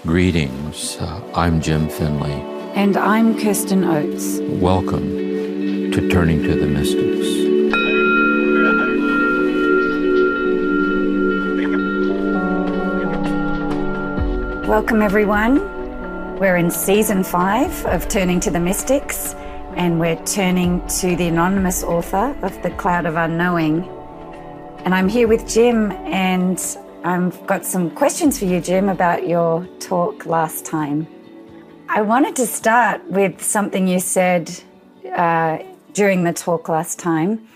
Greetings, I'm Jim Finley. And I'm Kirsten Oates. Welcome to Turning to the Mystics. Welcome everyone. We're in season 5 of Turning to the Mystics, and we're turning to the anonymous author of The Cloud of Unknowing. And I'm here with Jim, and I've got some questions for you, Jim, about your talk last time. I wanted to start with something you said during the talk last time,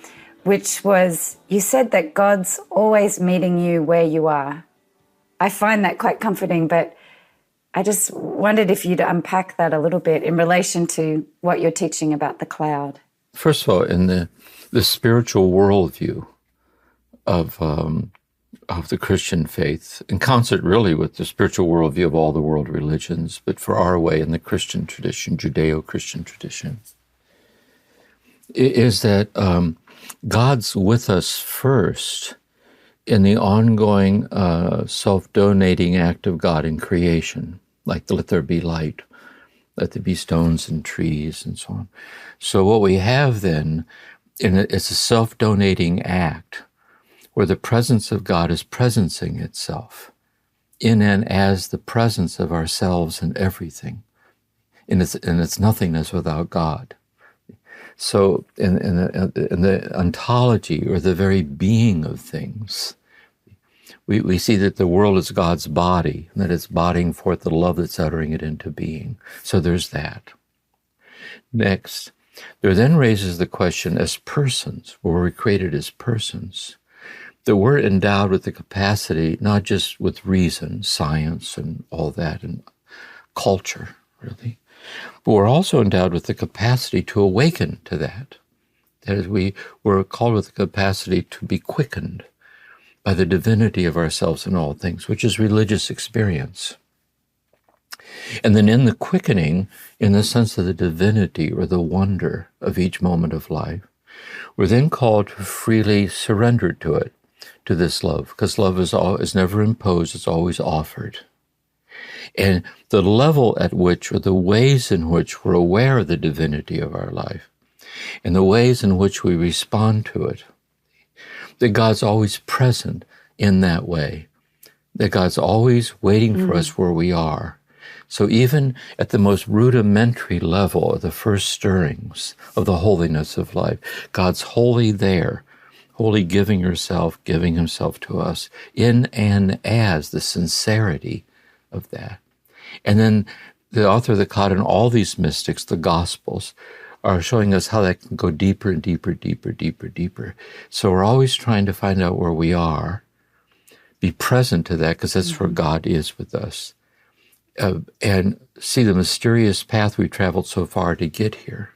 which was you said that God's always meeting you where you are. I find that quite comforting, but I just wondered if you'd unpack that a little bit in relation to what you're teaching about the cloud. First of all, in the spiritual worldview of the Christian faith, in concert really with the spiritual worldview of all the world religions, but for our way in the Christian tradition, Judeo-Christian tradition, is that God's with us first in the ongoing self-donating act of God in creation, like let there be light, let there be stones and trees and so on. So what we have then is a self-donating act where the presence of God is presencing itself in and as the presence of ourselves and everything, in its nothingness without God. So in the ontology, or the very being of things, we see that the world is God's body, and that it's bodying forth the love that's uttering it into being. So there's that. Next, there then raises the question as persons, where we're created as persons, that we're endowed with the capacity, not just with reason, science, and all that, and culture, really, but we're also endowed with the capacity to awaken to that. That is, we're called with the capacity to be quickened by the divinity of ourselves in all things, which is religious experience. And then in the quickening, in the sense of the divinity or the wonder of each moment of life, we're then called to freely surrender to it, to this love, because love is never imposed, it's always offered. And the level at which, or the ways in which we're aware of the divinity of our life, and the ways in which we respond to it, that God's always present in that way, that God's always waiting for us where we are. So even at the most rudimentary level of the first stirrings of the holiness of life, God's wholly there, wholly giving himself to us in and as the sincerity of that. And then the author of the Cloud and all these mystics, the Gospels, are showing us how that can go deeper and deeper, deeper, deeper, deeper. So we're always trying to find out where we are, be present to that, because that's where God is with us, and see the mysterious path we traveled so far to get here,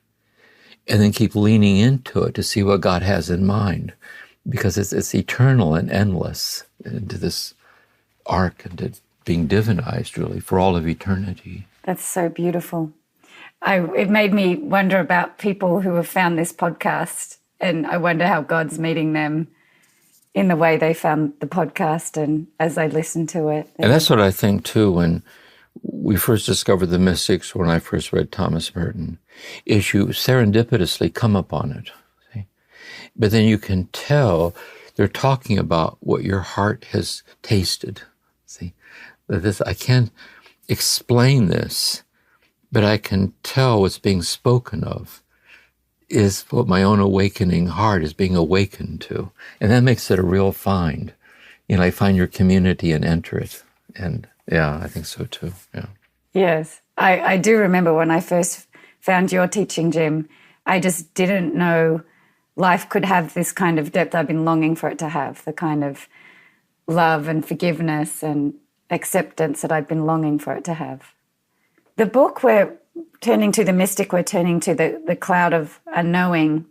and then keep leaning into it to see what God has in mind, because it's eternal and endless into this arc, into being divinized, really, for all of eternity. That's so beautiful. It made me wonder about people who have found this podcast, and I wonder how God's meeting them in the way they found the podcast and as they listen to it. And that's what I think, too, when we first discovered the mystics, when I first read Thomas Merton, is you serendipitously come upon it. See? But then you can tell they're talking about what your heart has tasted. See, I can't explain this, but I can tell what's being spoken of is what my own awakening heart is being awakened to. And that makes it a real find. I find your community and enter it. And yeah, I think so too, yeah. Yes, I do remember when I first found your teaching, Jim, I just didn't know life could have this kind of depth I've been longing for it to have, the kind of love and forgiveness and acceptance that I've been longing for it to have. The book we're turning to the mystic, we're turning to the Cloud of Unknowing.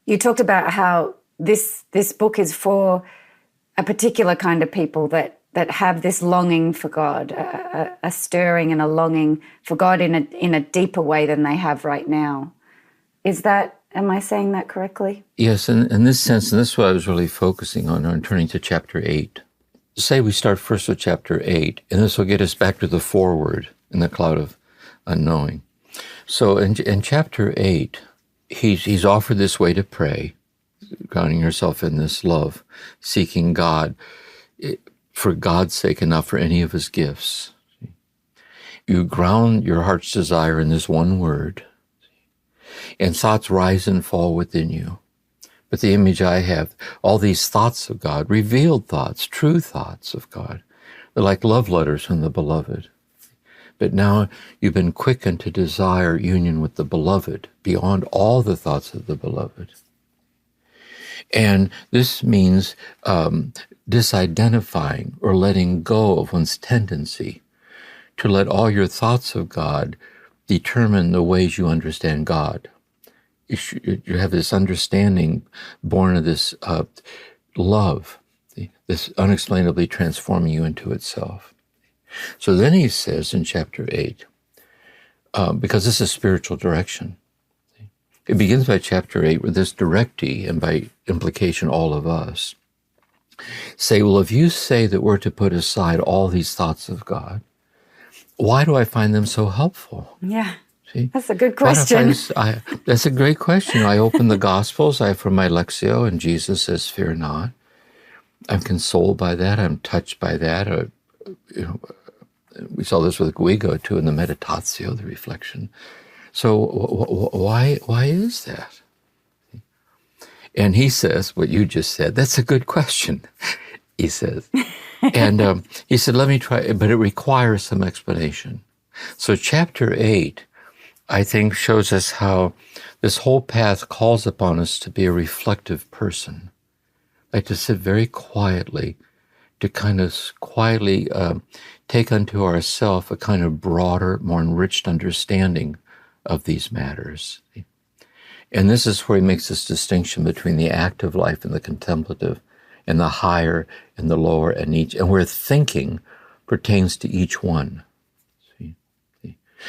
You talked about how this book is for a particular kind of people that have this longing for God, a stirring and a longing for God in a deeper way than they have right now. Am I saying that correctly? Yes, in this sense, and this is what I was really focusing on turning to chapter 8. say we start first with chapter 8, and this will get us back to the foreword in the Cloud of Unknowing. So in chapter 8, he's offered this way to pray, grounding yourself in this love, seeking God for God's sake and not for any of his gifts. You ground your heart's desire in this one word, and thoughts rise and fall within you. But the image I have, all these thoughts of God, revealed thoughts, true thoughts of God, they're like love letters from the beloved. But now you've been quickened to desire union with the beloved beyond all the thoughts of the beloved. And this means disidentifying or letting go of one's tendency to let all your thoughts of God determine the ways you understand God. You have this understanding born of this love, this unexplainably transforming you into itself. So then he says in chapter 8, because this is spiritual direction, it begins by chapter 8 with this directee, and by implication all of us, say, well, if you say that we're to put aside all these thoughts of God, why do I find them so helpful? Yeah. See? That's a good question. That's a great question. I open the Gospels, I from my Lectio, and Jesus says, fear not. I'm consoled by that. I'm touched by that. We saw this with Guigo, too, in the Meditatio, the reflection. So why is that? And he says, what you just said, that's a good question, he says. And he said, let me try, but it requires some explanation. So chapter 8, I think, shows us how this whole path calls upon us to be a reflective person, like to sit very quietly, to kind of quietly take unto ourselves a kind of broader, more enriched understanding of these matters. And this is where he makes this distinction between the active life and the contemplative, and the higher and the lower, and each, and where thinking pertains to each one.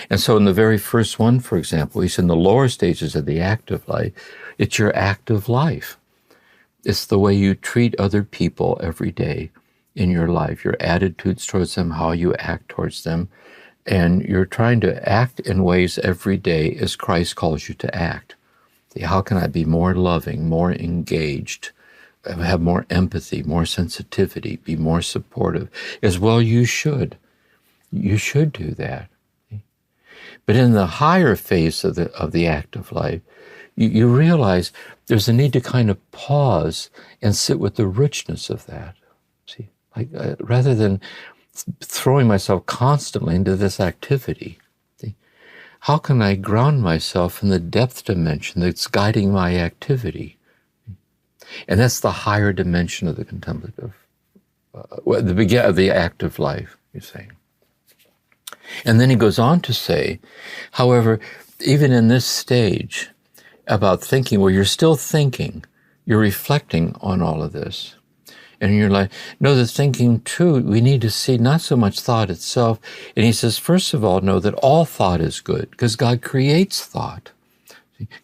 And so in the very first one, for example, he's in the lower stages of the active life. It's your active life. It's the way you treat other people every day in your life, your attitudes towards them, how you act towards them. And you're trying to act in ways every day as Christ calls you to act. How can I be more loving, more engaged, have more empathy, more sensitivity, be more supportive? As well, you should. You should do that. But in the higher phase of the active life, you realize there's a need to kind of pause and sit with the richness of that. See, like rather than throwing myself constantly into this activity, see, how can I ground myself in the depth dimension that's guiding my activity? And that's the higher dimension of the contemplative, the beginning of the active life, you're saying. And then he goes on to say, however, even in this stage about thinking, where you're still thinking, you're reflecting on all of this. And you're like, no, the thinking too, we need to see not so much thought itself. And he says, first of all, know that all thought is good, because God creates thought.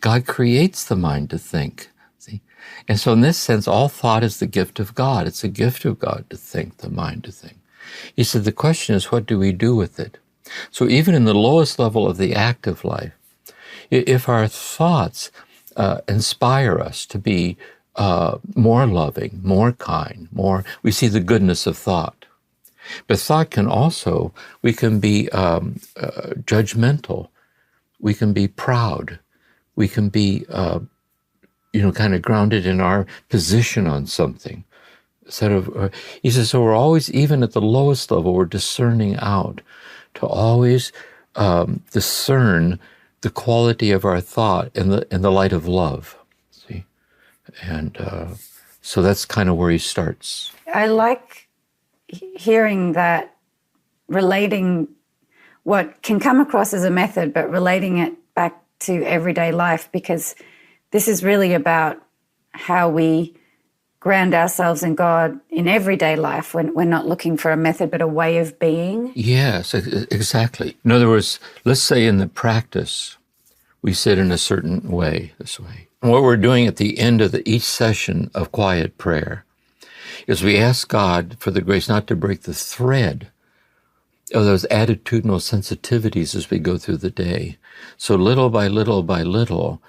God creates the mind to think. See? And so in this sense, all thought is the gift of God. It's a gift of God to think, the mind to think. He said, the question is, what do we do with it? So even in the lowest level of the active life, if our thoughts inspire us to be more loving, more kind, we see the goodness of thought. But thought can also, we can be judgmental, we can be proud, we can be, kind of grounded in our position on something. He says, so we're always, even at the lowest level, we're discerning out to always discern the quality of our thought in the light of love. See, and so that's kind of where he starts. I like hearing that, relating what can come across as a method, but relating it back to everyday life, because this is really about how we ground ourselves in God in everyday life, when we're not looking for a method but a way of being. Yes, exactly. In other words, let's say in the practice, we sit in a certain way, this way. And what we're doing at the end of each session of quiet prayer is we ask God for the grace not to break the thread of those attitudinal sensitivities as we go through the day. So little by little by little,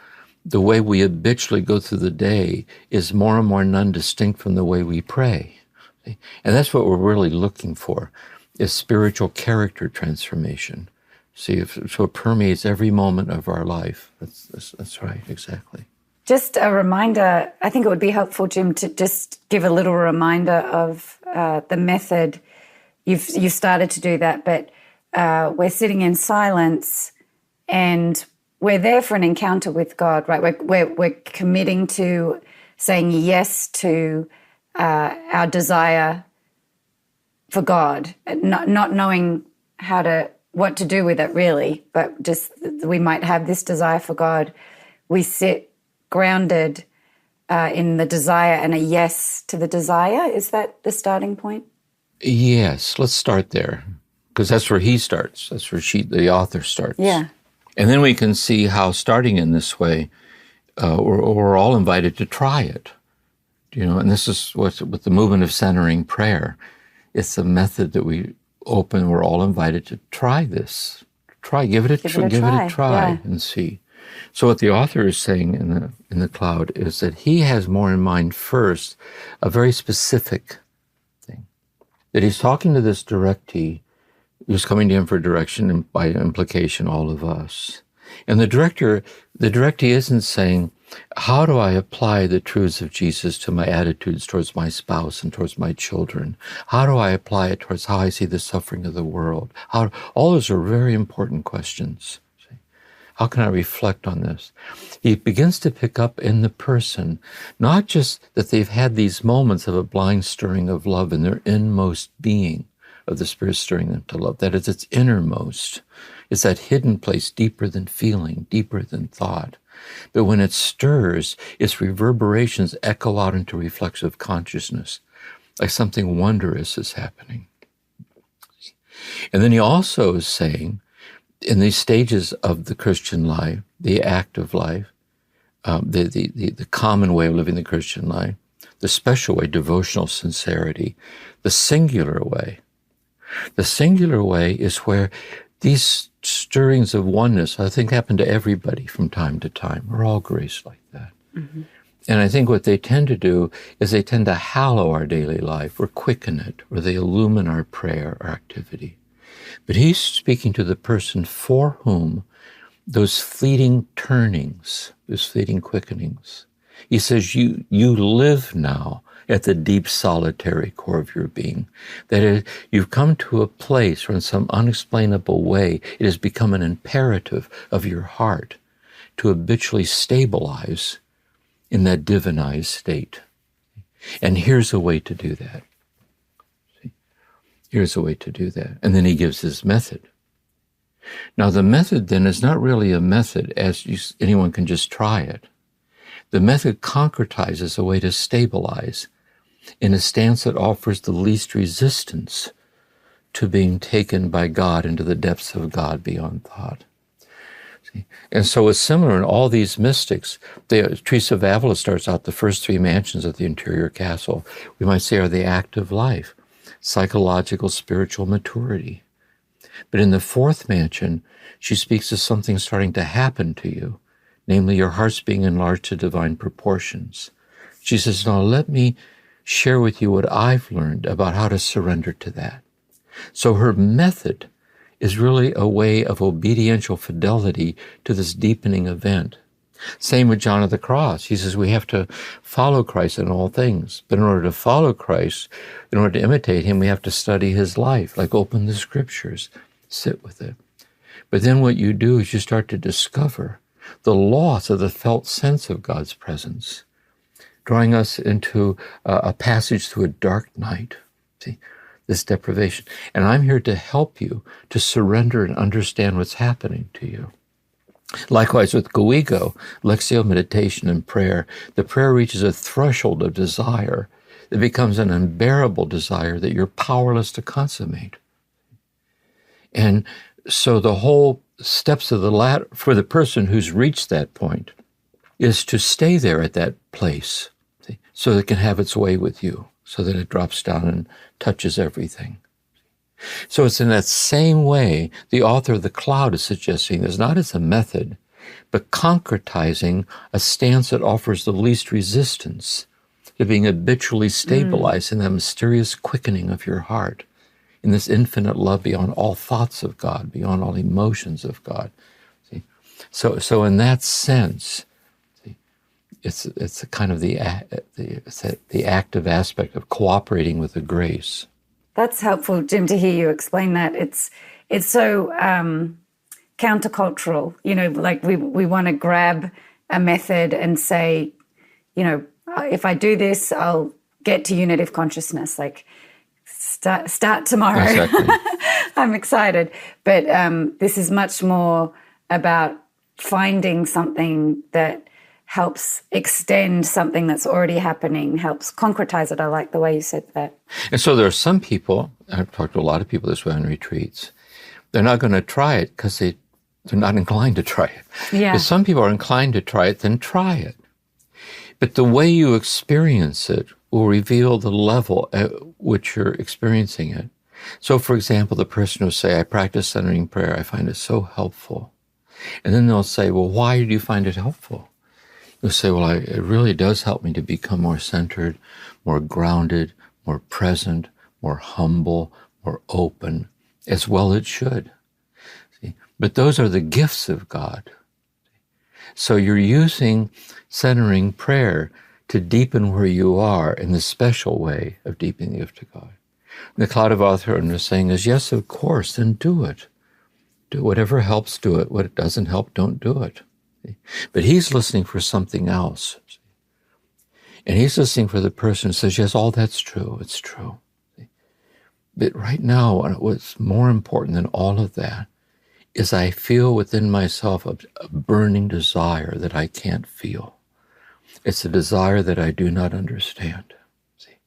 the way we habitually go through the day is more and more non-distinct from the way we pray. And that's what we're really looking for, is spiritual character transformation. See, so it permeates every moment of our life. That's right, exactly. Just a reminder, I think it would be helpful, Jim, to just give a little reminder of the method. You've started to do that, but we're sitting in silence and we're there for an encounter with God, right? We're committing to saying yes to our desire for God, not knowing what to do with it really, but just we might have this desire for God. We sit grounded in the desire and a yes to the desire. Is that the starting point? Yes, let's start there, because that's where he starts. That's where the author starts. Yeah. And then we can see how, starting in this way, we're all invited to try it. And this is what's with the movement of centering prayer. It's a method that we're all invited to try this. Give it a try and see. So what the author is saying in the Cloud is that he has more in mind first a very specific thing. That he's talking to this directee who's coming to him for direction, and by implication, all of us. And the directee isn't saying, how do I apply the truths of Jesus to my attitudes towards my spouse and towards my children? How do I apply it towards how I see the suffering of the world? All those are very important questions. How can I reflect on this? He begins to pick up in the person, not just that they've had these moments of a blind stirring of love in their inmost being, of the Spirit stirring them to love. That is its innermost. It's that hidden place, deeper than feeling, deeper than thought. But when it stirs, its reverberations echo out into reflexive consciousness, like something wondrous is happening. And then he also is saying, in these stages of the Christian life, the active life, the common way of living the Christian life, the special way, devotional sincerity, the singular way. The singular way is where these stirrings of oneness, I think, happen to everybody from time to time. We're all graced like that. Mm-hmm. And I think what they tend to do is they tend to hallow our daily life, or quicken it, or they illumine our prayer, our activity. But he's speaking to the person for whom those fleeting turnings, those fleeting quickenings, he says, you live now at the deep solitary core of your being. That is, you've come to a place where in some unexplainable way it has become an imperative of your heart to habitually stabilize in that divinized state. And here's a way to do that. Here's a way to do that. And then he gives his method. Now the method then is not really a method as anyone can just try it. The method concretizes a way to stabilize in a stance that offers the least resistance to being taken by God into the depths of God beyond thought. See? And so it's similar in all these mystics. Teresa of Avila starts out the first three mansions of the interior castle, we might say, are the active life, psychological, spiritual maturity. But in the fourth mansion, she speaks of something starting to happen to you, namely your heart's being enlarged to divine proportions. She says, now let me share with you what I've learned about how to surrender to that. So her method is really a way of obediential fidelity to this deepening event. Same with John of the Cross. He says we have to follow Christ in all things. But in order to follow Christ, in order to imitate him, we have to study his life, like open the scriptures, sit with it. But then what you do is you start to discover the loss of the felt sense of God's presence, drawing us into a passage through a dark night. See, this deprivation. And I'm here to help you to surrender and understand what's happening to you. Likewise with goigo, lectio, meditation, and prayer, the prayer reaches a threshold of desire that becomes an unbearable desire that you're powerless to consummate. And so the whole steps of the ladder for the person who's reached that point is to stay there at that place, see, so it can have its way with you. so that it drops down and touches everything. So it's in that same way the author of the Cloud is suggesting this, not as a method, but concretizing a stance that offers the least resistance to being habitually stabilized in that mysterious quickening of your heart, in this infinite love beyond all thoughts of God, beyond all emotions of God. See? So in that sense, see, it's a kind of the active aspect of cooperating with the grace. That's helpful, Jim, to hear you explain that. It's so countercultural. Like we want to grab a method and say, if I do this, I'll get to unitive consciousness. Like start tomorrow. Exactly. I'm excited. But this is much more about finding something that helps extend something that's already happening, helps concretize it. I like the way you said that. And so there are some people, I've talked to a lot of people this way on retreats, they're not going to try it because they're not inclined to try it. Yeah. If some people are inclined to try it, then try it. But the way you experience it will reveal the level at which you're experiencing it. So, for example, the person will say, I practice centering prayer, I find it so helpful. And then they'll say, well, why do you find it helpful? They'll say, well, it really does help me to become more centered, more grounded, more present, more humble, more open, as well it should. See? But those are the gifts of God. So you're using centering prayer to deepen where you are in the special way of deepening the gift of God. And the Cloud of Unknowing is saying is, yes, of course, then do it. Do whatever helps, do it. What doesn't help, don't do it. But he's listening for something else. And he's listening for the person who says, yes, all that's true, it's true. But right now, what's more important than all of that is I feel within myself a burning desire that I can't feel. It's a desire that I do not understand. See?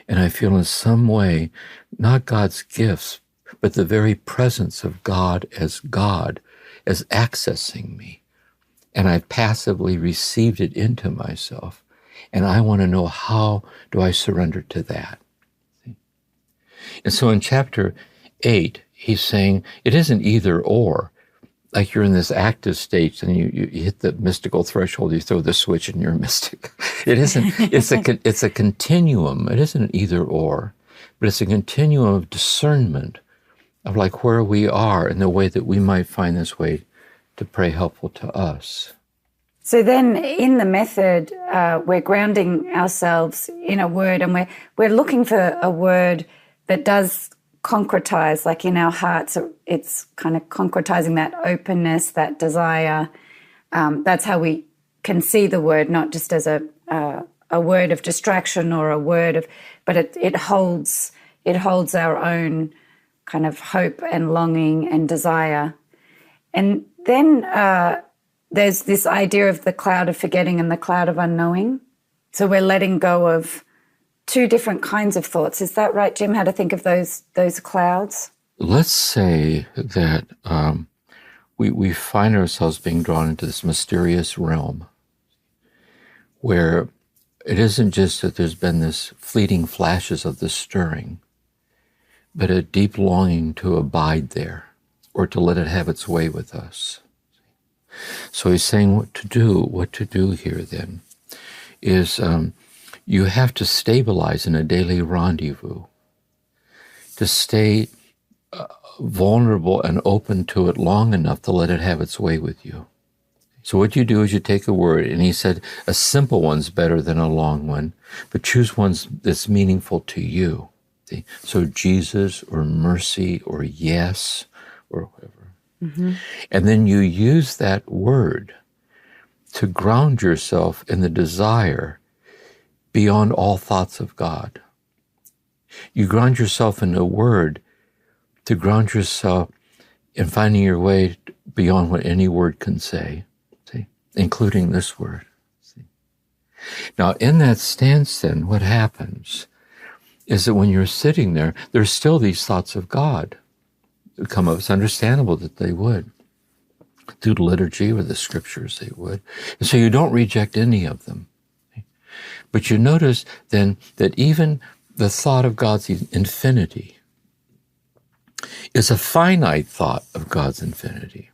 And I feel in some way, not God's gifts, but the very presence of God as accessing me. And I've passively received it into myself. And I want to know, how do I surrender to that? See? And so in chapter 8, he's saying it isn't either or. Like you're in this active state and you hit the mystical threshold, you throw the switch and you're a mystic. It isn't, it's a continuum. It isn't an either or, but it's a continuum of discernment of like where we are and the way that we might find this way to pray helpful to us. So then in the method, we're grounding ourselves in a word, and we're looking for a word that does concretize, like in our hearts, it's kind of concretizing that openness, that desire. That's how we can see the word, not just as a word of distraction or a word of, but it holds our own kind of hope and longing and desire. And then there's this idea of the cloud of forgetting and the cloud of unknowing. So we're letting go of two different kinds of thoughts. Is that right, Jim? How to think of those clouds? Let's say that we find ourselves being drawn into this mysterious realm where it isn't just that there's been this fleeting flashes of the stirring, but a deep longing to abide there or to let it have its way with us. So he's saying what to do here then is you have to stabilize in a daily rendezvous, to stay vulnerable and open to it long enough to let it have its way with you. So what you do is you take a word, and he said a simple one's better than a long one, but choose one that's meaningful to you. See? So Jesus or mercy or yes or whatever. Mm-hmm. And then you use that word to ground yourself in the desire beyond all thoughts of God. You ground yourself in a word to ground yourself in finding your way beyond what any word can say, see, including this word. See. Now, in that stance, then, what happens is that when you're sitting there, there's still these thoughts of God that come up. It's understandable that they would. Through the liturgy or the scriptures, they would. And so you don't reject any of them. But you notice then that even the thought of God's infinity is a finite thought of God's infinity.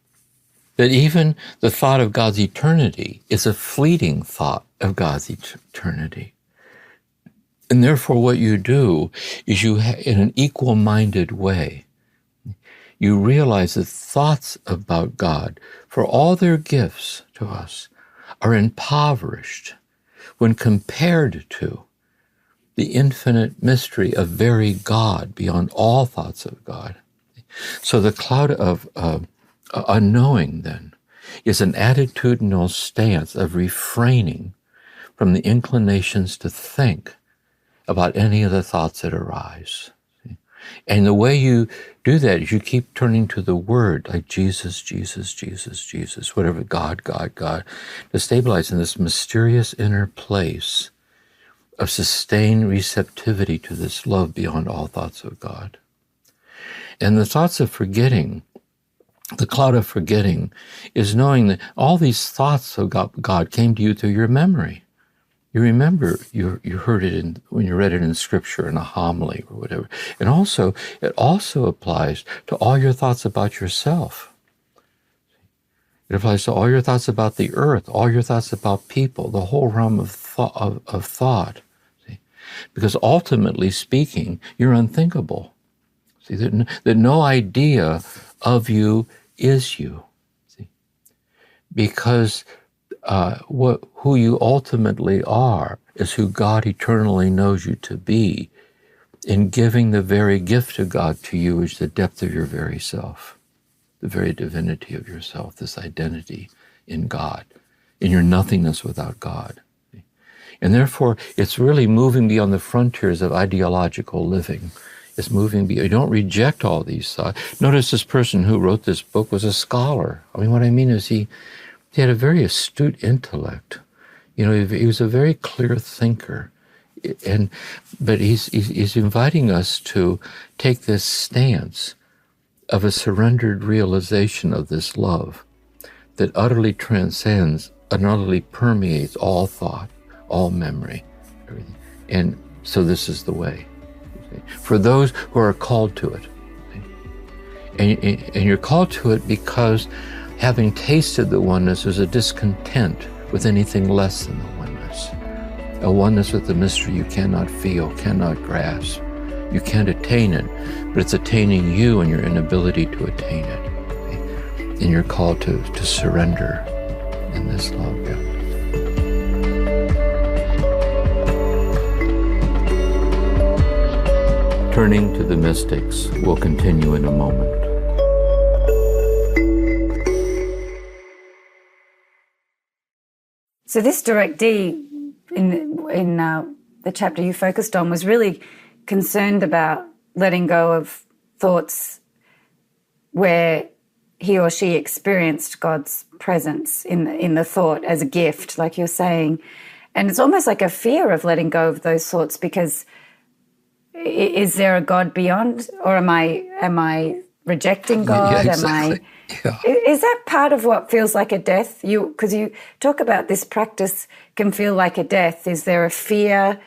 That even the thought of God's eternity is a fleeting thought of God's eternity. And therefore what you do is in an equal-minded way, you realize that thoughts about God, for all their gifts to us, are impoverished when compared to the infinite mystery of very God beyond all thoughts of God. So the cloud of unknowing, then, is an attitudinal stance of refraining from the inclinations to think about any of the thoughts that arise. And the way you do that is you keep turning to the Word, like Jesus, Jesus, Jesus, Jesus, whatever, God, God, God, to stabilize in this mysterious inner place of sustained receptivity to this love beyond all thoughts of God. And the thoughts of forgetting, the cloud of forgetting, is knowing that all these thoughts of God came to you through your memory. You remember you heard it when you read it in Scripture, in a homily or whatever. And also, it also applies to all your thoughts about yourself. It applies to all your thoughts about the earth, all your thoughts about people, the whole realm of thought. See? Because ultimately speaking, you're unthinkable. See, that no idea of you is you. See? Because who you ultimately are is who God eternally knows you to be. In giving the very gift of God to you is the depth of your very self, the very divinity of yourself, this identity in God, in your nothingness without God. And therefore, it's really moving beyond the frontiers of ideological living. It's moving beyond. You don't reject all these thoughts. Notice this person who wrote this book was a scholar. I mean, what I mean is he had a very astute intellect. You know, he was a very clear thinker. But he's inviting us to take this stance of a surrendered realization of this love that utterly transcends and utterly permeates all thought, all memory, everything. And so this is the way. For those who are called to it. And you're called to it because having tasted the oneness, there's a discontent with anything less than the oneness. A oneness with the mystery you cannot feel, cannot grasp. You can't attain it, but it's attaining you and your inability to attain it. Okay? And you're called to surrender in this love. Yeah. Turning to the mystics, we'll continue in a moment. So this direct D in the chapter you focused on was really concerned about letting go of thoughts where he or she experienced God's presence in the thought as a gift, like you're saying. And it's almost like a fear of letting go of those thoughts, because is there a God beyond, or am I rejecting God? Yeah, exactly. Is that part of what feels like a death? Because you talk about this practice can feel like a death. Is there a fear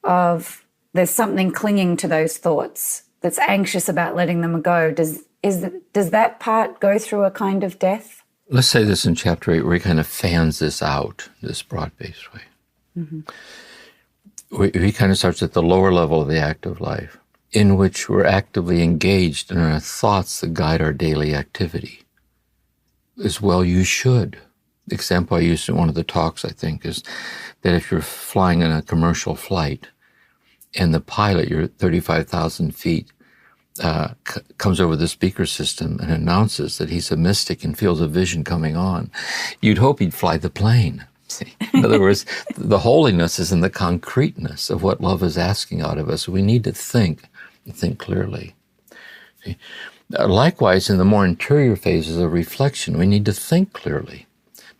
of there's something clinging to those thoughts that's anxious about letting them go? Does that part go through a kind of death? Let's say this in chapter 8, where he kind of fans this out, this broad-based way. Mm-hmm. He kind of starts at the lower level of the active life, in which we're actively engaged in our thoughts that guide our daily activity. As well you should. The example I used in one of the talks, I think, is that if you're flying in a commercial flight and the pilot, you're 35,000 feet, comes over the speaker system and announces that he's a mystic and feels a vision coming on, you'd hope he'd fly the plane. See? In other words, the holiness is in the concreteness of what love is asking out of us. We need to think clearly. See? Likewise, in the more interior phases of reflection, we need to think clearly.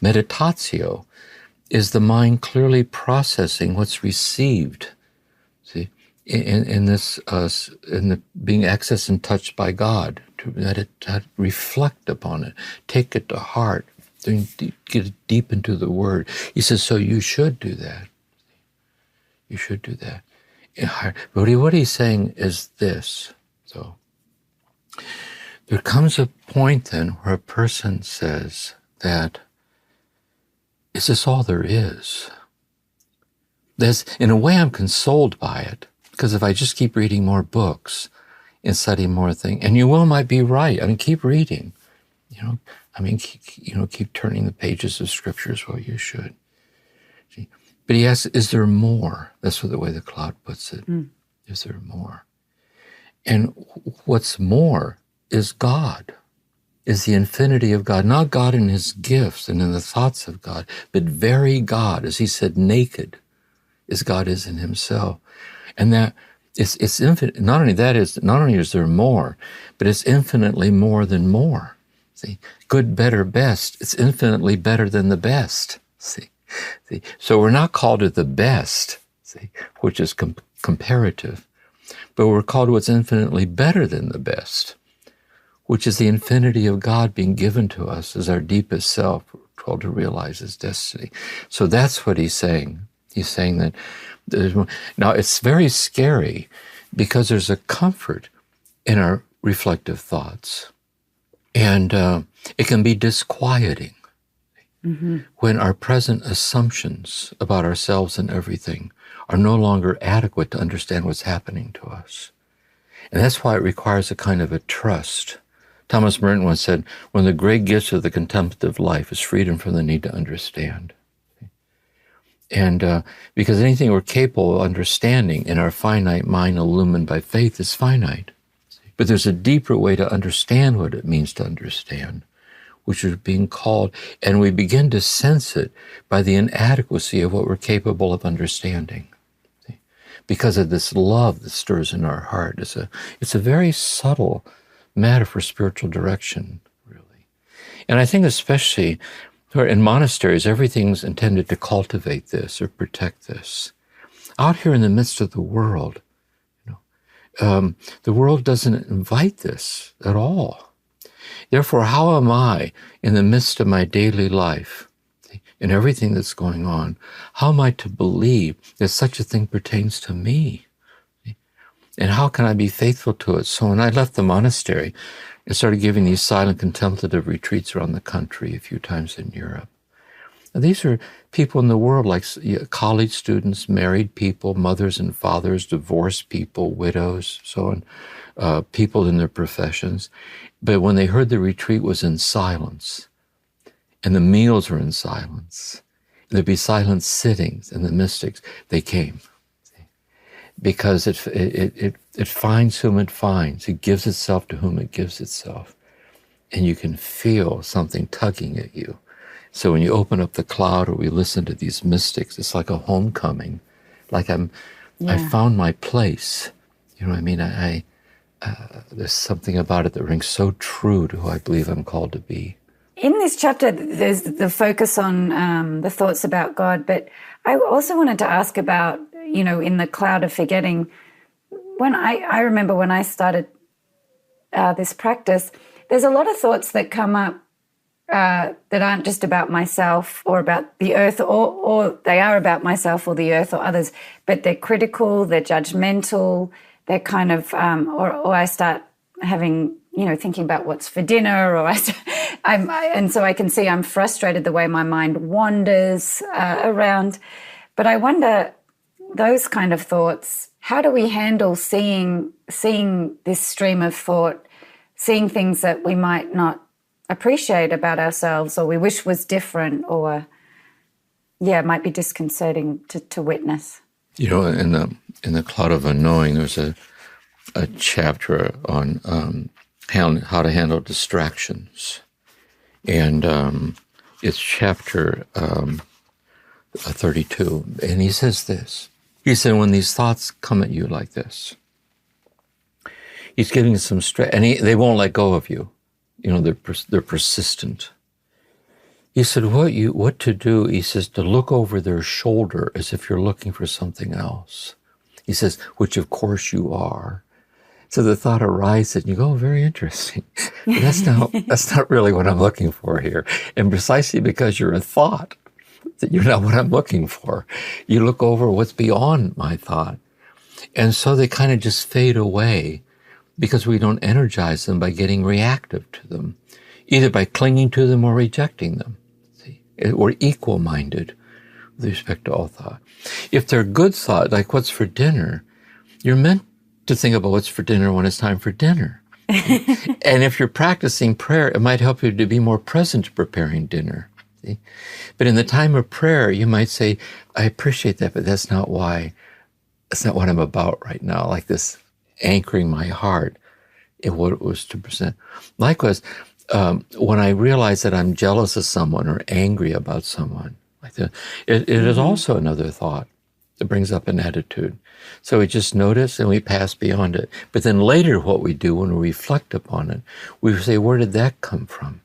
Meditatio is the mind clearly processing what's received. See, in the being accessed and touched by God, to meditate, reflect upon it, take it to heart, get deep into the Word. He says, so you should do that. You should do that. But what he's saying is this. So there comes a point then where a person says that, is this all there is? In a way, I'm consoled by it, because if I just keep reading more books and studying more things, and you might be right. I mean, keep reading. Keep turning the pages of Scripture is what you should. See? But he asks, is there more? That's the way the cloud puts it. Is there more? And what's more is God, is the infinity of God, not God in his gifts and in the thoughts of God, but very God, as he said, naked, as God is in himself. And that it's infinite. Not only is there more, but it's infinitely more than more. See, good, better, best. It's infinitely better than the best. See, so we're not called to the best, see, which is comparative, but we're called to what's infinitely better than the best, which is the infinity of God being given to us as our deepest self. We're called to realize his destiny. So that's what he's saying. He's saying that there's more. Now, it's very scary because there's a comfort in our reflective thoughts. And it can be disquieting when our present assumptions about ourselves and everything are no longer adequate to understand what's happening to us. And that's why it requires a kind of a trust. Thomas Merton once said, one of the great gifts of the contemplative life is freedom from the need to understand. And because anything we're capable of understanding in our finite mind illumined by faith is finite. But there's a deeper way to understand what it means to understand, which is being called, and we begin to sense it by the inadequacy of what we're capable of understanding. See? Because of this love that stirs in our heart. It's a very subtle matter for spiritual direction, really. And I think especially in monasteries, everything's intended to cultivate this or protect this. Out here in the midst of the world, the world doesn't invite this at all. Therefore, how am I, in the midst of my daily life, in everything that's going on, how am I to believe that such a thing pertains to me? And how can I be faithful to it? So when I left the monastery, I started giving these silent contemplative retreats around the country, a few times in Europe. And these are people in the world, like college students, married people, mothers and fathers, divorced people, widows, so on, people in their professions. But when they heard the retreat was in silence, and the meals were in silence, and there'd be silent sittings, and the mystics, they came. Because it finds whom it finds. It gives itself to whom it gives itself. And you can feel something tugging at you. So when you open up the cloud or we listen to these mystics, it's like a homecoming. Like I found my place. You know what I mean? There's something about it that rings so true to who I believe I'm called to be. In this chapter, there's the focus on the thoughts about God, but I also wanted to ask about, in the cloud of forgetting, when I remember when I started this practice, there's a lot of thoughts that come up that aren't just about myself or about the earth, or they are about myself or the earth or others, but they're critical, they're judgmental, they're kind of, or I start having, thinking about what's for dinner, or and so I can see I'm frustrated the way my mind wanders around. But I wonder, those kind of thoughts, how do we handle seeing this stream of thought, seeing things that we might not appreciate about ourselves or we wish was different, or it might be disconcerting to witness? In the Cloud of Unknowing, there's a chapter on how to handle distractions, and it's chapter 32, and he says this. He said, when these thoughts come at you like this, he's giving some stress, and they won't let go of you. They're persistent. He said, what to do? He says, to look over their shoulder as if you're looking for something else. He says, which of course you are. So the thought arises, and you go, very interesting. But that's not really what I'm looking for here. And precisely because you're a thought, that you're not what I'm looking for. You look over what's beyond my thought. And so they kind of just fade away because we don't energize them by getting reactive to them, either by clinging to them or rejecting them. See? We're equal-minded with respect to all thought. If they're good thought, like what's for dinner, you're meant to think about what's for dinner when it's time for dinner. And if you're practicing prayer, it might help you to be more present preparing dinner. See? But in the time of prayer, you might say, I appreciate that, but that's not what I'm about right now, like this anchoring my heart in what it was to present. Likewise, when I realize that I'm jealous of someone or angry about someone, like that, it is also another thought that brings up an attitude. So we just notice and we pass beyond it. But then later what we do when we reflect upon it, we say, where did that come from?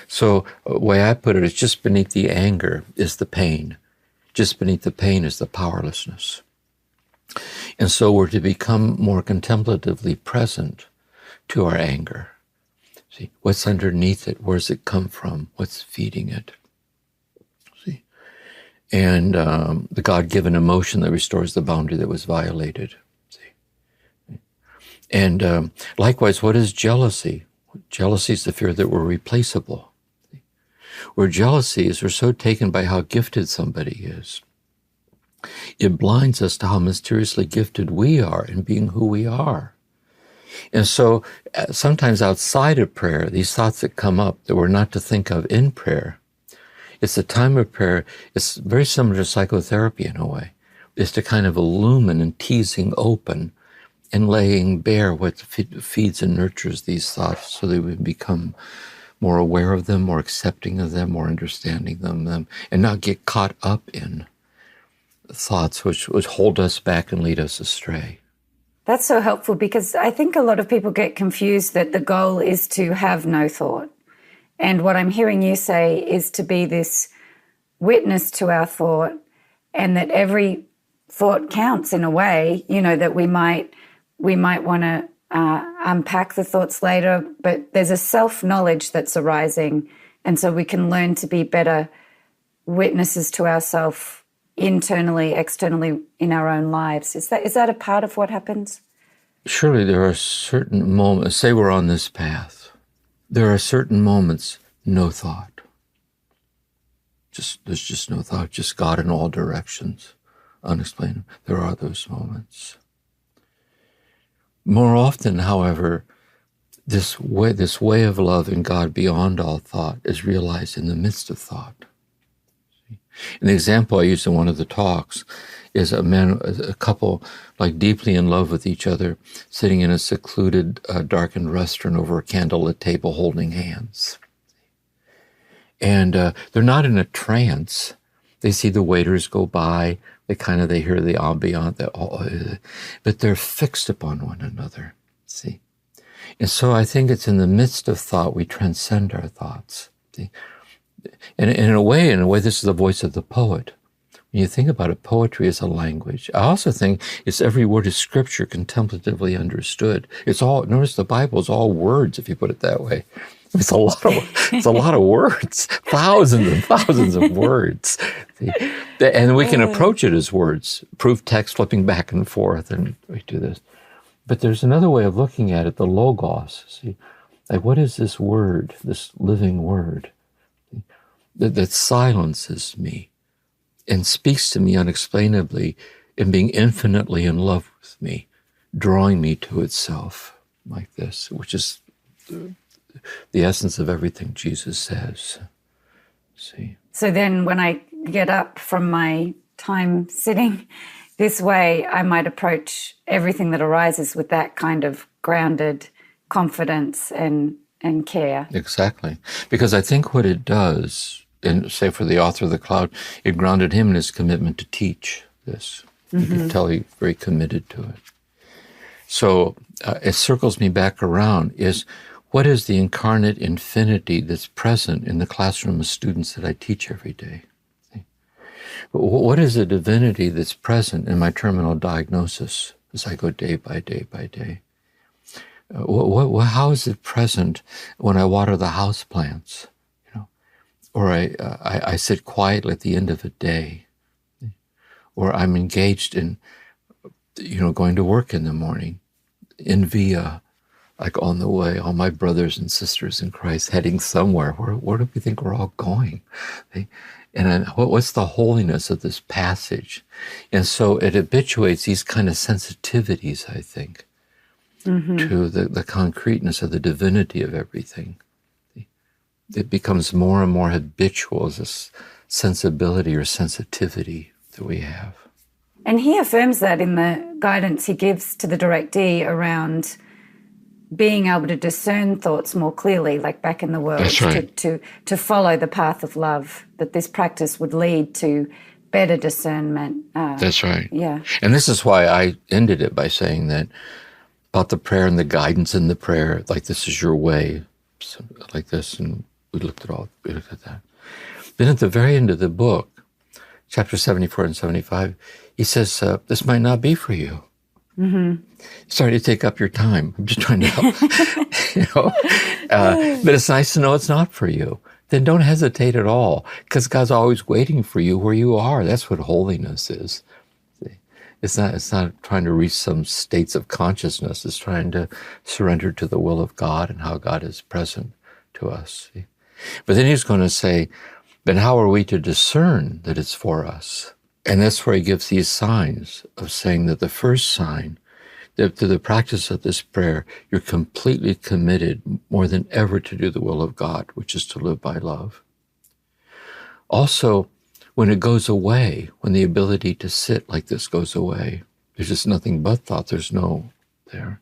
So the way I put it is just beneath the anger is the pain. Just beneath the pain is the powerlessness. And so we're to become more contemplatively present to our anger. See, what's underneath it? Where's it come from? What's feeding it? See, and the God-given emotion that restores the boundary that was violated. See, and likewise, what is jealousy? Jealousy is the fear that we're replaceable. See? Where jealousy is we're so taken by how gifted somebody is. It blinds us to how mysteriously gifted we are in being who we are. And so sometimes outside of prayer, these thoughts that come up that we're not to think of in prayer, it's the time of prayer. It's very similar to psychotherapy in a way. It's to kind of illumine and teasing open and laying bare what feeds and nurtures these thoughts so that we become more aware of them, more accepting of them, more understanding of them, and not get caught up in thoughts which would hold us back and lead us astray. That's so helpful because I think a lot of people get confused that the goal is to have no thought. And what I'm hearing you say is to be this witness to our thought and that every thought counts in a way, you know, that we might want to unpack the thoughts later, but there's a self-knowledge that's arising. And so we can learn to be better witnesses to ourselves internally, externally in our own lives. Is that a part of what happens? Surely there are certain moments, say we're on this path, there are certain moments, no thought. There's just no thought, just God in all directions, unexplainable. There are those moments. More often, however, this way of love in God beyond all thought is realized in the midst of thought. And the example I used in one of the talks is a couple like deeply in love with each other, sitting in a secluded, darkened restaurant over a candlelit table holding hands. And they're not in a trance. They see the waiters go by, they hear the ambient, but they're fixed upon one another, see? And so I think it's in the midst of thought we transcend our thoughts, see? And in a way, this is the voice of the poet. When you think about it, poetry is a language. I also think it's every word of Scripture contemplatively understood. Notice the Bible is all words, if you put it that way. It's a lot of words, thousands and thousands of words. And we can approach it as words, proof text, flipping back and forth, and we do this. But there's another way of looking at it, the logos. See, like what is this word, this living word? That silences me and speaks to me unexplainably in being infinitely in love with me, drawing me to itself like this, which is the essence of everything Jesus says. See? So then when I get up from my time sitting this way, I might approach everything that arises with that kind of grounded confidence and care. Exactly. Because I think what it does, and say for the author of the Cloud, it grounded him in his commitment to teach this. Mm-hmm. You can tell he's very committed to it. So it circles me back around is what is the incarnate infinity that's present in the classroom of students that I teach every day? What is the divinity that's present in my terminal diagnosis as I go day by day by day? How is it present when I water the house plants? or I sit quietly at the end of a day, or I'm engaged in, going to work in the morning, in via, like on the way, all my brothers and sisters in Christ heading somewhere. Where do we think we're all going? And what's the holiness of this passage? And so it habituates these kind of sensitivities, I think, to the concreteness of the divinity of everything. It becomes more and more habitual as this sensibility or sensitivity that we have. And he affirms that in the guidance he gives to the directee around being able to discern thoughts more clearly, like back in the world. That's right. To follow the path of love, that this practice would lead to better discernment. That's right. Yeah. And this is why I ended it by saying that about the prayer and the guidance in the prayer, like this is your way, so, like this, and we looked at that. Then at the very end of the book, chapter 74 and 75, he says, this might not be for you. Sorry to take up your time. I'm just trying to help. But it's nice to know it's not for you. Then don't hesitate at all, because God's always waiting for you where you are. That's what holiness is. See? It's not trying to reach some states of consciousness. It's trying to surrender to the will of God and how God is present to us. See? But then he's going to say, then how are we to discern that it's for us? And that's where he gives these signs of saying that the first sign, that through the practice of this prayer, you're completely committed more than ever to do the will of God, which is to live by love. Also, when it goes away, when the ability to sit like this goes away, there's just nothing but thought, there's no there,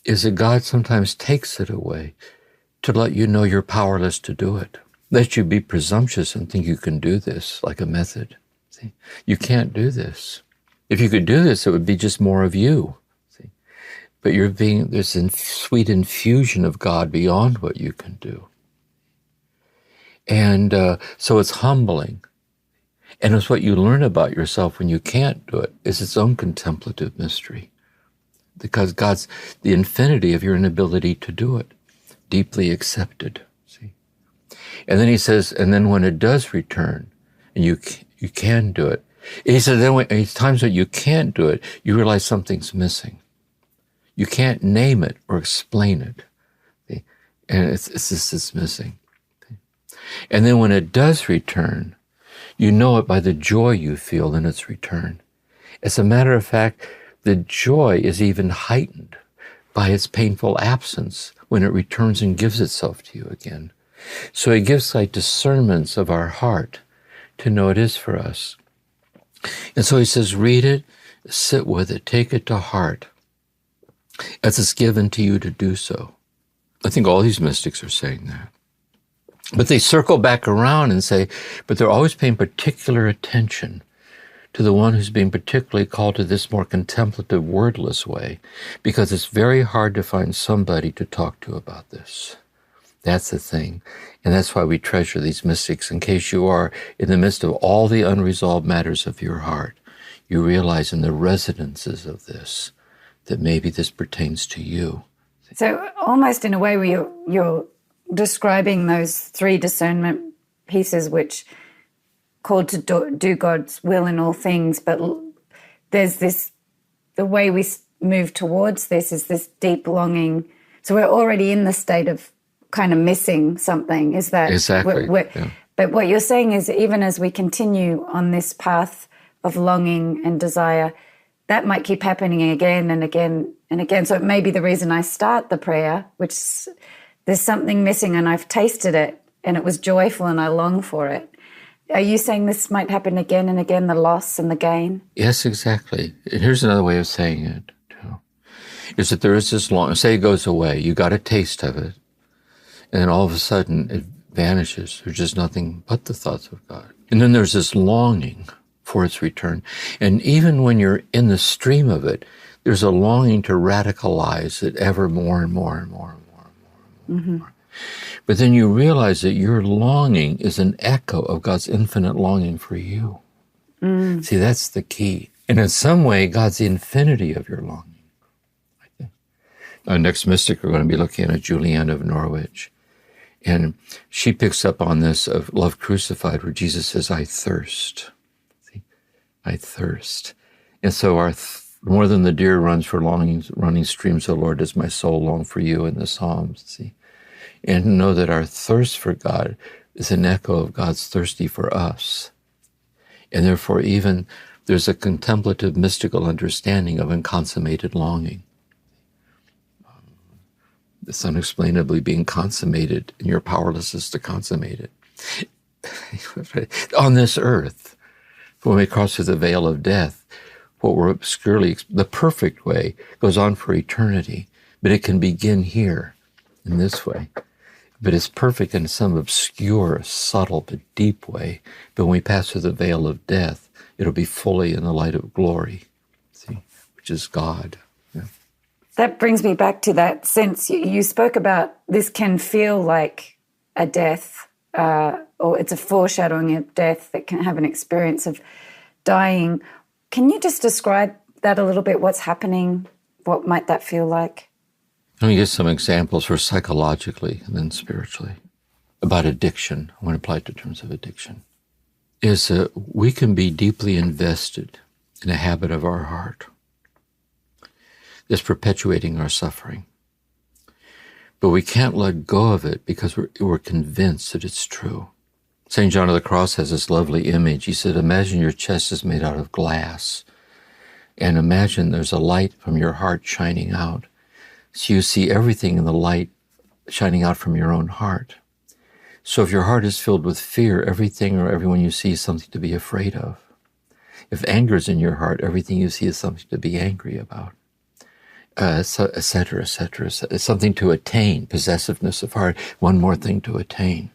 is that God sometimes takes it away to let you know you're powerless to do it. Let you be presumptuous and think you can do this like a method. See, you can't do this. If you could do this, it would be just more of you. See, but there's a sweet infusion of God beyond what you can do. And so it's humbling. And it's what you learn about yourself when you can't do it. It's its own contemplative mystery. Because God's the infinity of your inability to do it, deeply accepted. See, and then he says, and then when it does return, and you can do it, he said, then when times when you can't do it, you realize something's missing. You can't name it or explain it. See? And it's missing. See? And then when it does return, you know it by the joy you feel in its return. As a matter of fact, the joy is even heightened by its painful absence when it returns and gives itself to you again. So he gives like discernments of our heart to know it is for us. And so he says, read it, sit with it, take it to heart, as it's given to you to do so. I think all these mystics are saying that. But they circle back around and say, but they're always paying particular attention to the one who's being particularly called to this more contemplative, wordless way, because it's very hard to find somebody to talk to about this. That's the thing. And that's why we treasure these mystics, in case you are in the midst of all the unresolved matters of your heart. You realize in the resonances of this that maybe this pertains to you. So almost in a way where you're describing those three discernment pieces, which called to do God's will in all things, but there's this, the way we move towards this is this deep longing. So we're already in the state of kind of missing something. Is that exactly? Yeah. But what you're saying is, even as we continue on this path of longing and desire, that might keep happening again and again and again. So it may be the reason I start the prayer, which there's something missing and I've tasted it and it was joyful and I long for it. Are you saying this might happen again and again, the loss and the gain? Yes, exactly. And here's another way of saying it, too, is that there is this say it goes away, you got a taste of it, and then all of a sudden it vanishes. There's just nothing but the thoughts of God. And then there's this longing for its return. And even when you're in the stream of it, there's a longing to radicalize it ever more and more and more and more and more and more. But then you realize that your longing is an echo of God's infinite longing for you. See, that's the key. And in some way, God's the infinity of your longing. Our next mystic, we're going to be looking at Julian of Norwich. And she picks up on this of love crucified, where Jesus says, I thirst. See? I thirst. And so more than the deer runs for running streams, O Lord, does my soul long for you in the Psalms. See? And know that our thirst for God is an echo of God's thirsty for us. And therefore, even there's a contemplative, mystical understanding of unconsummated longing. It's unexplainably being consummated, and your powerlessness to consummate it. On this earth, when we cross through the veil of death, what we're obscurely, the perfect way goes on for eternity, but it can begin here, in this way. But it's perfect in some obscure, subtle, but deep way. But when we pass through the veil of death, it'll be fully in the light of glory, see, which is God. Yeah. That brings me back to that sense you spoke about. This can feel like a death, or it's a foreshadowing of death that can have an experience of dying. Can you just describe that a little bit? What's happening? What might that feel like? Let me give some examples for psychologically and then spiritually. About addiction, I want to apply it to terms of addiction, is we can be deeply invested in a habit of our heart that's perpetuating our suffering. But we can't let go of it because we're convinced that it's true. St. John of the Cross has this lovely image. He said, imagine your chest is made out of glass, and imagine there's a light from your heart shining out. So you see everything in the light shining out from your own heart. So if your heart is filled with fear, everything or everyone you see is something to be afraid of. If anger is in your heart, everything you see is something to be angry about, et cetera, et cetera. It's something to attain, possessiveness of heart, one more thing to attain.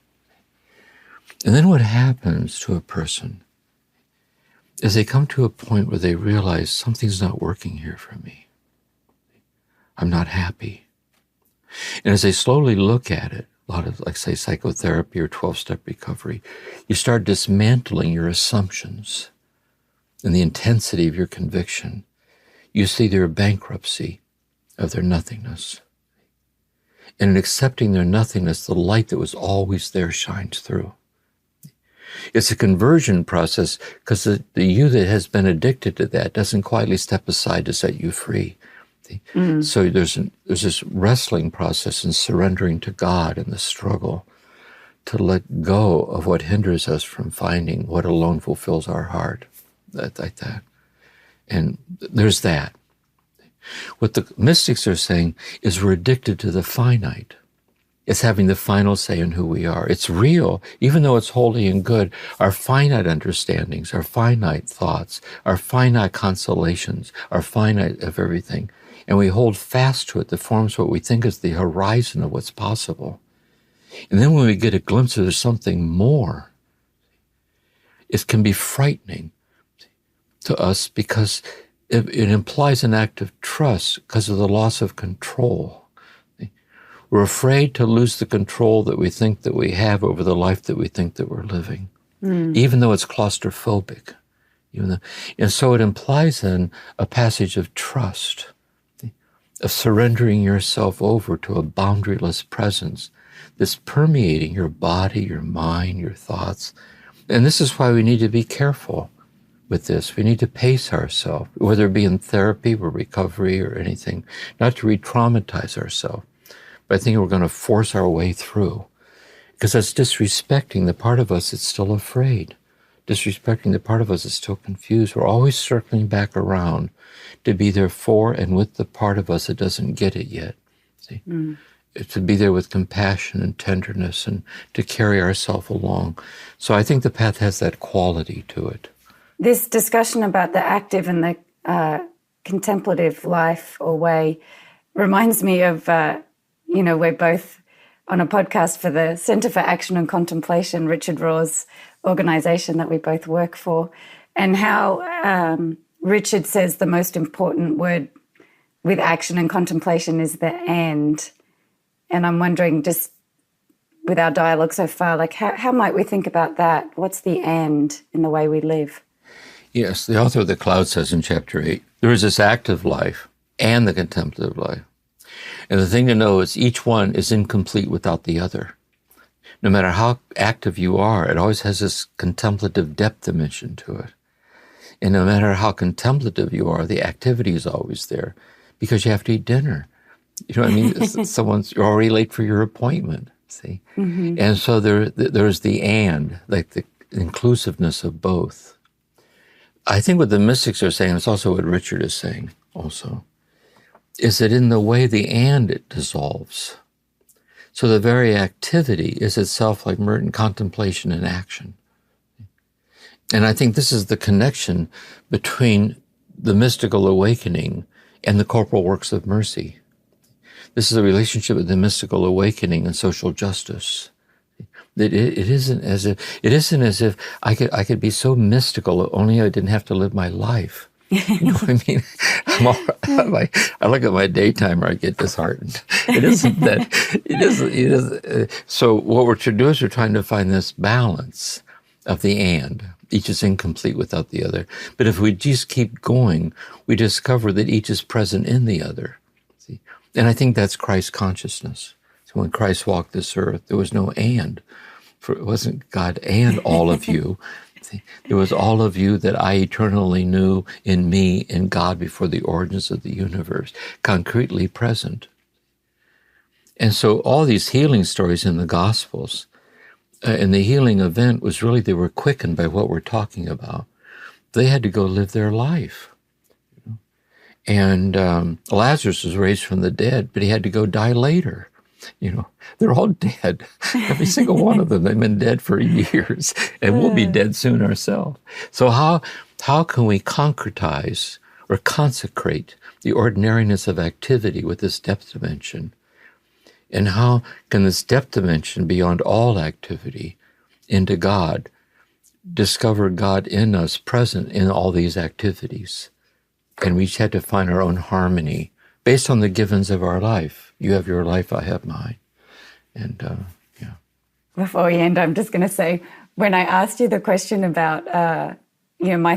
And then what happens to a person is they come to a point where they realize something's not working here for me. I'm not happy. And as they slowly look at it, a lot of, like, say, psychotherapy or 12-step recovery, you start dismantling your assumptions and the intensity of your conviction. You see their bankruptcy of their nothingness. And in accepting their nothingness, the light that was always there shines through. It's a conversion process because the you that has been addicted to that doesn't quietly step aside to set you free. Mm. So there's this wrestling process and surrendering to God in the struggle to let go of what hinders us from finding what alone fulfills our heart, like that. And there's that. What the mystics are saying is we're addicted to the finite. It's having the final say in who we are. It's real, even though it's holy and good. Our finite understandings, our finite thoughts, our finite consolations, our finite of everything. And we hold fast to it that forms what we think is the horizon of what's possible. And then when we get a glimpse of there's something more, it can be frightening to us because it implies an act of trust because of the loss of control. We're afraid to lose the control that we think that we have over the life that we think that we're living, even though it's claustrophobic. And so it implies then a passage of trust, of surrendering yourself over to a boundaryless presence that's permeating your body, your mind, your thoughts. And this is why we need to be careful with this. We need to pace ourselves, whether it be in therapy or recovery or anything, not to re-traumatize ourselves. But I think we're going to force our way through because that's disrespecting the part of us that's still afraid, disrespecting the part of us that's still confused. We're always circling back around to be there for and with the part of us that doesn't get it yet. See? To be there with compassion and tenderness and to carry ourselves along. So I think the path has that quality to it. This discussion about the active and the contemplative life or way reminds me of, we're both on a podcast for the Center for Action and Contemplation, Richard Rohr's organization that we both work for, and how Richard says the most important word with action and contemplation is the end. And I'm wondering, just with our dialogue so far, like how might we think about that? What's the end in the way we live? Yes, the author of The Cloud says in chapter 8, there is this active life and the contemplative life. And the thing to know is each one is incomplete without the other. No matter how active you are, it always has this contemplative depth dimension to it. And no matter how contemplative you are, the activity is always there because you have to eat dinner. You know what I mean? You're already late for your appointment, see? Mm-hmm. And so there's the and, like the inclusiveness of both. I think what the mystics are saying, it's also what Richard is saying also, is that in the way the and it dissolves. So the very activity is itself like Merton, contemplation and action. And I think this is the connection between the mystical awakening and the corporal works of mercy. This is a relationship with the mystical awakening and social justice. It isn't as if I could be so mystical, only I didn't have to live my life. You know what I mean? I look at my day timer, I get disheartened. It isn't that. It is. So what we're to do is we're trying to find this balance of the and. Each is incomplete without the other. But if we just keep going, we discover that each is present in the other. See? And I think that's Christ consciousness. So when Christ walked this earth, there was no and. For it wasn't God and all of you. See? There was all of you that I eternally knew in me and God before the origins of the universe, concretely present. And so all these healing stories in the Gospels, and the healing event was really, they were quickened by what we're talking about. They had to go live their life. And Lazarus was raised from the dead, but he had to go die later. You know, they're all dead. Every single one of them. They've been dead for years, and we'll be dead soon ourselves. So how can we concretize or consecrate the ordinariness of activity with this depth dimension? And how can this depth dimension beyond all activity into God discover God in us, present in all these activities? And we each had to find our own harmony based on the givens of our life. You have your life, I have mine. And yeah. Before we end, I'm just going to say, when I asked you the question about, my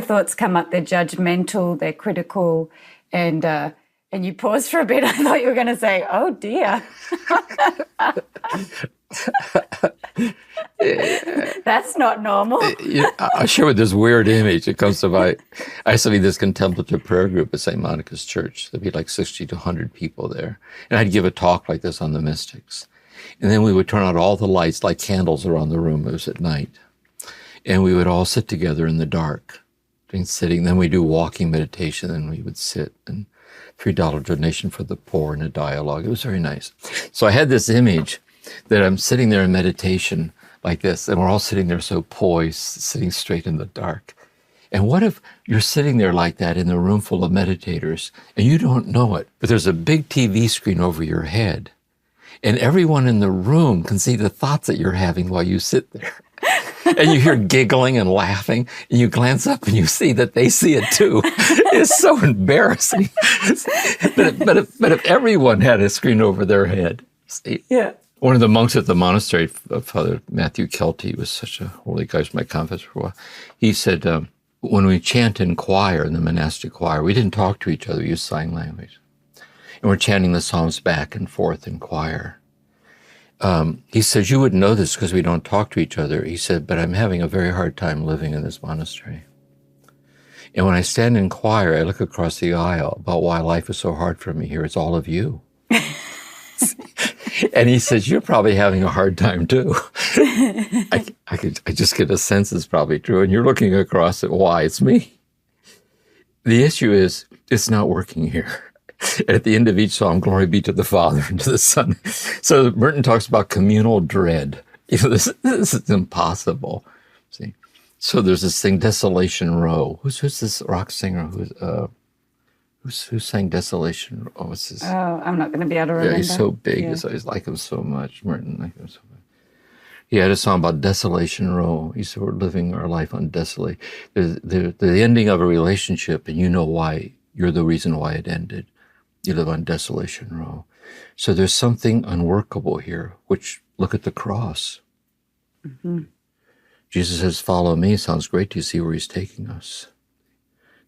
thoughts come up, they're judgmental, they're critical, and you paused for a bit. I thought you were going to say, oh, dear. That's not normal. I'll share with this weird image. It comes to I used to lead this contemplative prayer group at St. Monica's Church. There'd be like 60 to 100 people there. And I'd give a talk like this on the mystics. And then we would turn out all the lights like candles around the room. It was at night. And we would all sit together in the dark, sitting. Then we do walking meditation, and we would sit and $3 donation for the poor and a dialogue. It was very nice. So I had this image that I'm sitting there in meditation like this, and we're all sitting there so poised, sitting straight in the dark. And what if you're sitting there like that in a room full of meditators, and you don't know it, but there's a big TV screen over your head, and everyone in the room can see the thoughts that you're having while you sit there. And you hear giggling and laughing, and you glance up and you see that they see it too. It's so embarrassing. But if everyone had a screen over their head, see? Yeah. One of the monks at the monastery, Father Matthew Kelty, was such a holy guy, was my confessor for a while. He said, when we chant in choir, in the monastic choir, we didn't talk to each other, we used sign language. And we're chanting the Psalms back and forth in choir. He says, you wouldn't know this because we don't talk to each other. He said, but I'm having a very hard time living in this monastery. And when I stand in choir, I look across the aisle about why life is so hard for me here. It's all of you. And he says, you're probably having a hard time too. I just get a sense it's probably true. And you're looking across at why it's me. The issue is, it's not working here. And at the end of each psalm, glory be to the Father and to the Son. So Merton talks about communal dread. You know, this is impossible. See, so there's this thing, Desolation Row. Who's this rock singer? Who sang Desolation Row? What's his? Oh, I'm not going to be able to remember. Yeah, he's so big. Yeah. I like him so much. Merton like him so much. He had a song about Desolation Row. He said, we're living our life on desolate. The ending of a relationship, and you know why. You're the reason why it ended. You live on Desolation Row. So there's something unworkable here, which, look at the cross. Mm-hmm. Jesus says, follow me. Sounds great. Do you see where he's taking us?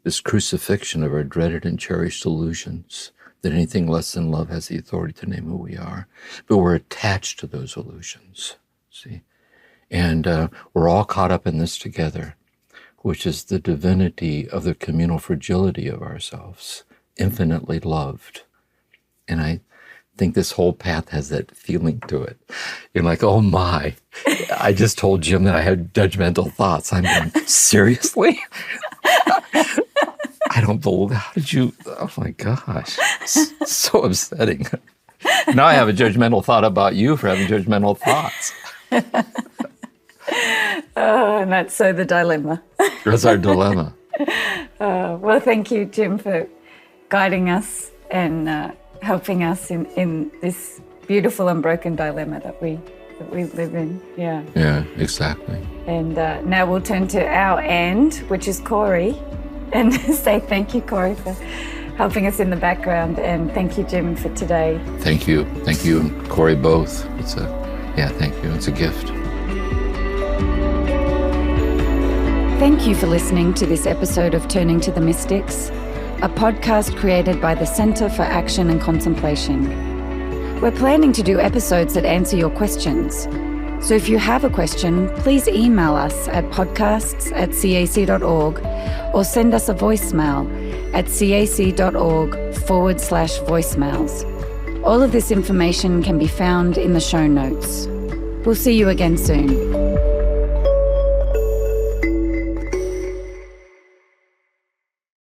This crucifixion of our dreaded and cherished illusions, that anything less than love has the authority to name who we are. But we're attached to those illusions, see? And we're all caught up in this together, which is the divinity of the communal fragility of ourselves, infinitely loved. And I think this whole path has that feeling to it. You're like, oh my, I just told Jim that I had judgmental thoughts. I'm going, seriously? I don't believe, how did you, oh my gosh, so upsetting. Now I have a judgmental thought about you for having judgmental thoughts. Oh, and that's so the dilemma. That's our dilemma. Well, thank you, Jim, for guiding us and helping us in this beautiful and broken dilemma that we live in. Yeah. Yeah, exactly. And now we'll turn to our end, which is Corey, and say thank you, Corey, for helping us in the background, and thank you, Jim, for today. Thank you and Corey both. Thank you. It's a gift. Thank you for listening to this episode of Turning to the Mystics, a podcast created by the Center for Action and Contemplation. We're planning to do episodes that answer your questions. So if you have a question, please email us at podcasts@cac.org or send us a voicemail at cac.org/voicemails. All of this information can be found in the show notes. We'll see you again soon.